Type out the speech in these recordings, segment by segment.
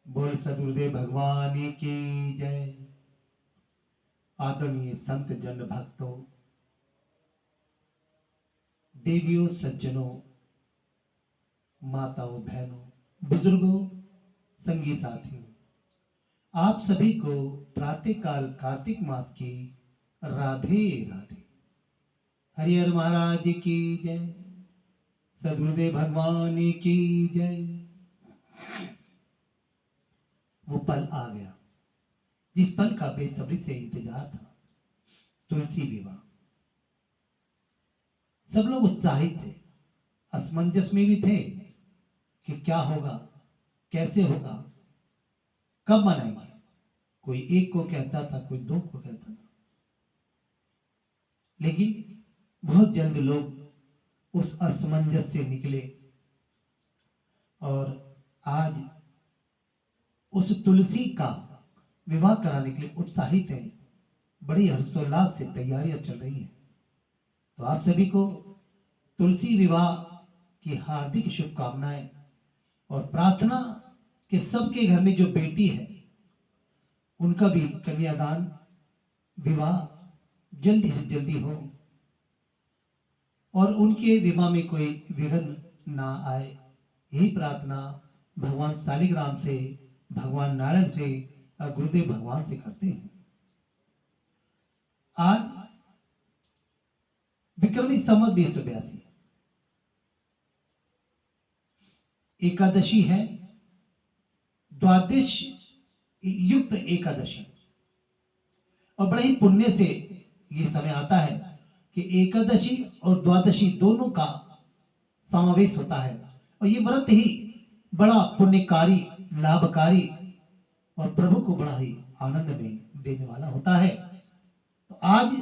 बोल सदगुरुदेव भगवान की जय। आदरणीय संत जन भक्तों, देवियों, सज्जनों, माताओं, बहनों, बुजुर्गों, संगी साथियों, आप सभी को प्रातःकाल कार्तिक मास की राधे राधे। हरिहर महाराज की जय। सदगुरुदेव भगवान की जय। वो पल आ गया जिस पल का बेसब्री से इंतजार था। तुलसी विवाह। सब लोग उत्साहित थे, असमंजस में भी थे कि क्या होगा, कैसे होगा, कब मनाएंगे। कोई एक को कहता था, कोई दो को कहता था, लेकिन बहुत जल्द लोग उस असमंजस से निकले और आज उस तुलसी का विवाह कराने के लिए उत्साहित हैं। बड़ी हर्षोल्लास से तैयारियां चल रही हैं। तो आप सभी को तुलसी विवाह की हार्दिक शुभकामनाएं और प्रार्थना कि सबके घर में जो बेटी है उनका भी कन्यादान विवाह जल्दी से जल्दी हो और उनके विवाह में कोई विघ्न ना आए। यही प्रार्थना भगवान शालिग्राम से, भगवान नारायण से और गुरुदेव भगवान से करते हैं। आज विक्रमी संवत 2082 एकादशी है, द्वादश युक्त एकादशी, और बड़े ही पुण्य से ये समय आता है कि एकादशी और द्वादशी दोनों का समावेश होता है और ये व्रत ही बड़ा पुण्यकारी, लाभकारी और प्रभु को बड़ा ही आनंद में देने वाला होता है। तो आज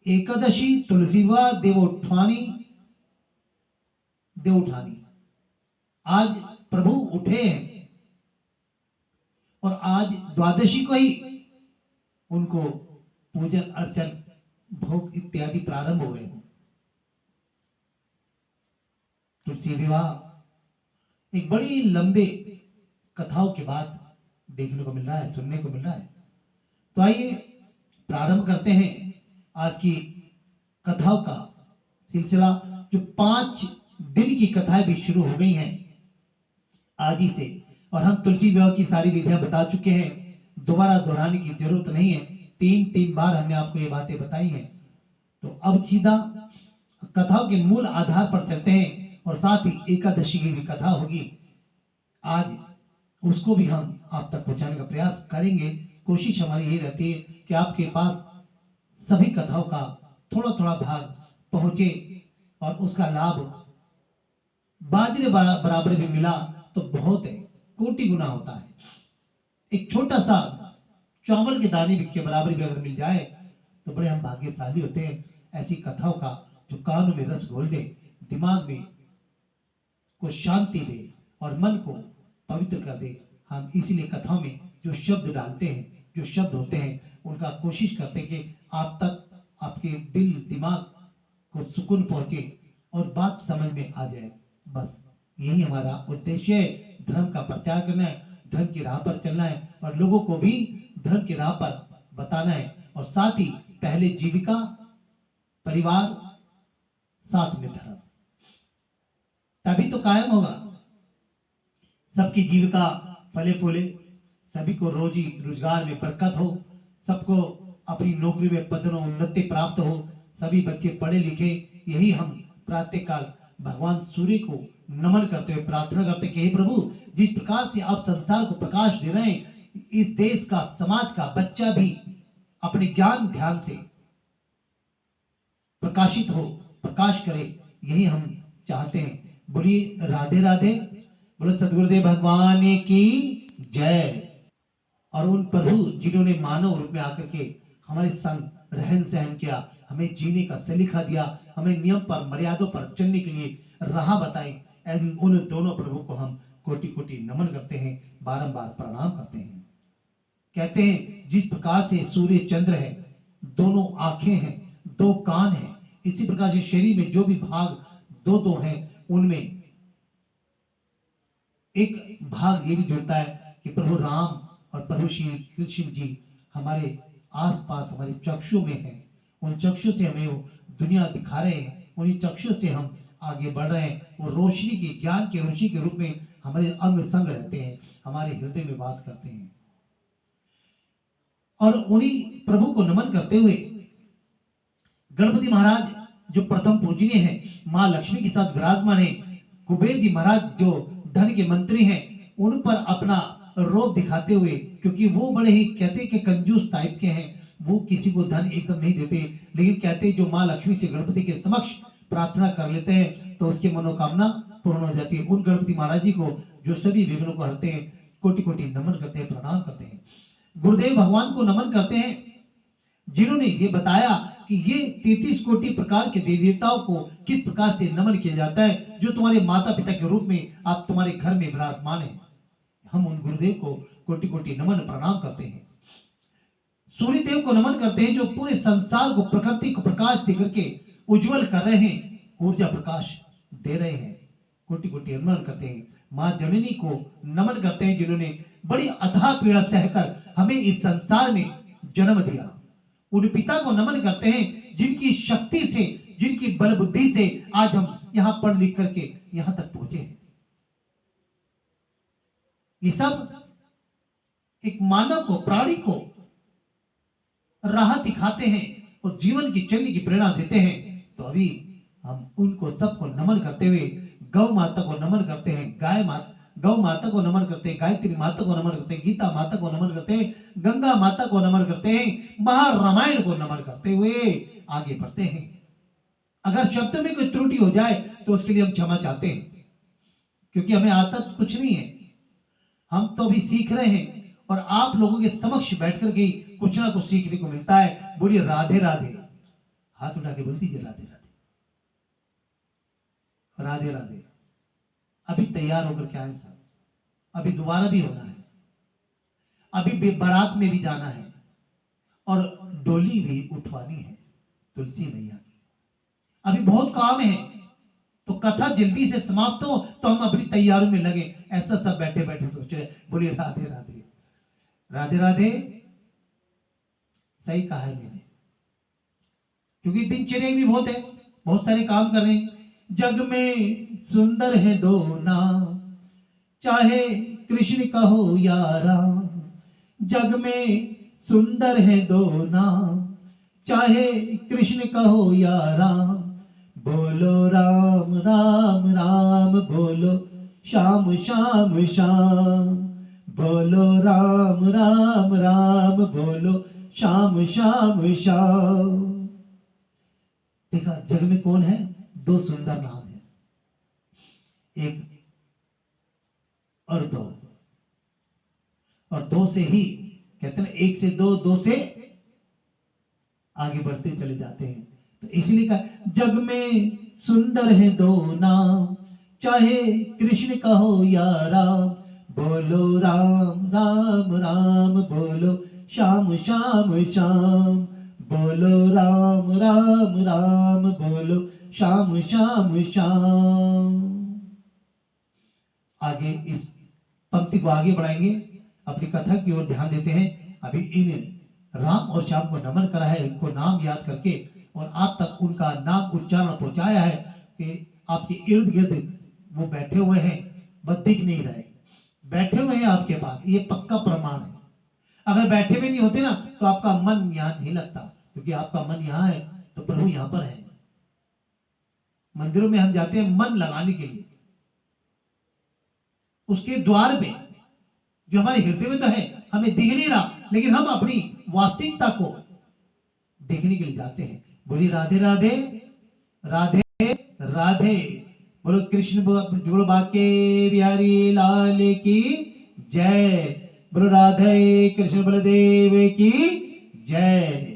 एकादशी तुलसीवा देवोत्थानी, आज प्रभु उठे हैं और आज द्वादशी को ही उनको पूजन अर्चन भोग इत्यादि प्रारंभ हुए हैं। तुलसी विवाह एक बड़ी लंबे कथाओं के बाद देखने को मिल रहा है, सुनने को मिल रहा है। तो आइए प्रारंभ करते हैं आज की कथाओं का सिलसिला। जो 5 दिन की कथाएं भी शुरू हो गई हैं आज ही से, और हम तुलसी विवाह की सारी विधियां बता चुके हैं, दोबारा दोहराने की जरूरत नहीं है। 3 बार हमने आपको ये बातें बताई हैं। तो अब सीधा कथाओं के मूल आधार पर चलते हैं और साथ ही एकादशी की भी कथा होगी। आज उसको भी हम आप तक पहुंचाने का प्रयास करेंगे। कोशिश हमारी यही रहती है कि आपके पास सभी कथाओं का थोड़ा थोड़ा भाग पहुंचे और उसका लाभ बाजरे बराबर भी मिला तो बहुत है, कोटि गुना होता है। एक छोटा सा चावल के दाने के बराबर भी अगर मिल जाए तो बड़े हम भाग्यशाली होते हैं। ऐसी कथाओं का जो कानों में रस घोल दे, दिमाग में को शांति दे और मन को पवित्र कर दे। हम इसीलिए कथाओं में जो शब्द डालते हैं, जो शब्द होते हैं, उनका कोशिश करते हैं कि आप तक, आपके दिल दिमाग को सुकून पहुंचे और बात समझ में आ जाए। बस यही हमारा उद्देश्य है। धर्म का प्रचार करना है, धर्म की राह पर चलना है और लोगों को भी धर्म की राह पर बताना है। और साथ ही पहले जीविका, परिवार, साथ में धर्म, तभी तो कायम होगा। सबकी जीविका फले फूले, सभी को रोजी रोजगार में बरकत हो, सबको अपनी नौकरी में पदोन्नति प्राप्त हो, सभी बच्चे पढ़े लिखे। यही हम प्रातःकाल भगवान सूर्य को नमन करते हुए प्रार्थना करते हैं कि हे प्रभु, जिस प्रकार से आप संसार को प्रकाश दे रहे हैं, इस देश का, समाज का बच्चा भी अपने ज्ञान ध्यान से प्रकाशित हो, प्रकाश करे। यही हम चाहते हैं। बोलिए राधे राधे। बोलो सदगुरुदेव भगवान की जय। और उन प्रभु जिन्होंने मानव रूप में आकर के हमारे संग रहन सहन किया, हमें जीने का सलीका दिया, हमें नियम पर, मर्यादों पर चलने के लिए राह बताई, उन दोनों प्रभु को हम कोटि कोटि नमन करते हैं, बारंबार प्रणाम करते हैं। कहते हैं जिस प्रकार से सूर्य चंद्र है, दोनों आंखें हैं, 2 कान हैं, इसी प्रकार से शरीर में जो भी भाग 2 हैं, उनमें एक भाग ये भी जुड़ता है कि प्रभु राम और प्रभु श्री कृष्ण जी हमारे आसपास हमारे चक्षु में है। उन चक्षु से हमें वो दुनिया दिखा रहे हैं, उन्हीं चक्षु से हम आगे बढ़ रहे हैं। वो रोशनी के ज्ञान के ऋषि के रूप में हमारे अंग संग रहते हैं, हमारे हृदय में वास करते हैं। और उन्हीं प्रभु को नमन करते हुए गणपति महाराज जो प्रथम पूजनीय है, माँ लक्ष्मी के साथ विराजमान है, कुबेर जी महाराज जो धन के मंत्री हैं, उन पर अपना रोब दिखाते हुए, क्योंकि वो बड़े ही कहते कि कंजूस टाइप के हैं, वो किसी को धन एकदम नहीं देते, लेकिन कहते जो माँ लक्ष्मी से गणपति के समक्ष प्रार्थना कर लेते हैं तो उसकी मनोकामना पूर्ण हो जाती है। उन गणपति महाराज जी को जो सभी विघ्नों को हरते हैं, कोटि कोटि नमन करते हैं, प्रणाम करते हैं। गुरुदेव भगवान को नमन करते हैं जिन्होंने ये बताया कि ये 33 कोटि प्रकार के देवी देवताओं को किस प्रकार से नमन किया जाता है, जो तुम्हारे माता पिता के रूप में आप तुम्हारे घर में विराजमान हैं। हम उन गुरुदेव को कोटि कोटि नमन प्रणाम करते हैं। सूर्य देव को नमन करते हैं जो पूरे संसार को, प्रकृति को प्रकाश देकर के उज्जवल कर रहे हैं, ऊर्जा प्रकाश दे रहे हैं। कोटि कोटि नमन करते हैं। माँ जननी को नमन करते हैं जिन्होंने बड़ी अथाह पीड़ा सहकर हमें इस संसार में जन्म दिया। उन पिता को नमन करते हैं जिनकी शक्ति से, जिनकी बल बुद्धि से आज हम यहाँ पढ़ लिख करके यहाँ तक पहुंचे हैं। ये सब एक मानव को, प्राणी को राह दिखाते हैं और जीवन की चलने की प्रेरणा देते हैं। तो अभी हम उनको सबको नमन करते हुए गौ माता को नमन करते हैं, गौ माता को नमन करते हैं, गायत्री माता को नमन करते हैं, गीता माता को नमन करते हैं, गंगा माता को नमन करते हैं, महारामायण को नमन करते हुए आगे बढ़ते हैं। अगर शब्द में कोई त्रुटि हो जाए तो उसके लिए हम क्षमा चाहते हैं, क्योंकि हमें आता कुछ नहीं है, हम तो अभी सीख रहे हैं और आप लोगों के समक्ष बैठकर के कुछ ना कुछ सीखने को मिलता है। बोलिए राधे राधे, हाथ उठा के बोल दीजिए राधे राधे, राधे राधे। अभी तैयार होकर के आए साहब, अभी दोबारा भी होना है, अभी बारात में भी जाना है और डोली भी उठवानी है तुलसी मैया की। अभी बहुत काम है, तो कथा जल्दी से समाप्त हो तो हम अपनी तैयारियों में लगे। ऐसा सब बैठे बैठे सोच रहे। बोलिए राधे राधे, राधे राधे। सही कहा है मैंने, क्योंकि दिनचर्या भी बहुत है, बहुत सारे काम कर रहे हैं। जग में सुंदर है दो नाम, चाहे कृष्ण कहो या राम। जग में सुंदर है दो नाम, चाहे कृष्ण कहो या राम। बोलो राम राम राम, बोलो श्याम श्याम श्याम। बोलो राम राम राम, बोलो श्याम श्याम श्याम। देखा जग में कौन है? दो सुंदर नाम है, एक और दो, और दो से ही कहते हैं एक से दो, दो से आगे बढ़ते चले जाते हैं। तो इसलिए कहा जग में सुंदर है दो नाम, चाहे कृष्ण कहो या राम। बोलो राम राम राम, बोलो श्याम श्याम श्याम। बोलो राम राम राम, बोलो श्याम श्याम श्याम। आगे इस पंक्ति को आगे बढ़ाएंगे, अपनी कथा की ओर ध्यान देते हैं। अभी इन राम और श्याम को नमन करा है, इनको नाम याद करके और आप तक उनका नाम उच्चारण पहुंचाया है कि आपके इर्द गिर्द वो बैठे हुए हैं, बस दिख नहीं रहे, बैठे हुए हैं आपके पास, ये पक्का प्रमाण है। अगर बैठे हुए नहीं होते ना तो आपका मन यहाँ नहीं लगता, क्योंकि आपका मन यहाँ है तो प्रभु यहाँ पर है। मंदिरों में हम जाते हैं मन लगाने के लिए, उसके द्वार पे जो हमारे हृदय में तो है, हमें दिख नहीं रहा, लेकिन हम अपनी वास्तविकता को देखने के लिए जाते हैं। बोलिए राधे राधे, राधे राधे। बोलो कृष्ण बोलो बाके बिहारी लाल की जय। बोलो राधे कृष्ण बलदेव की जय।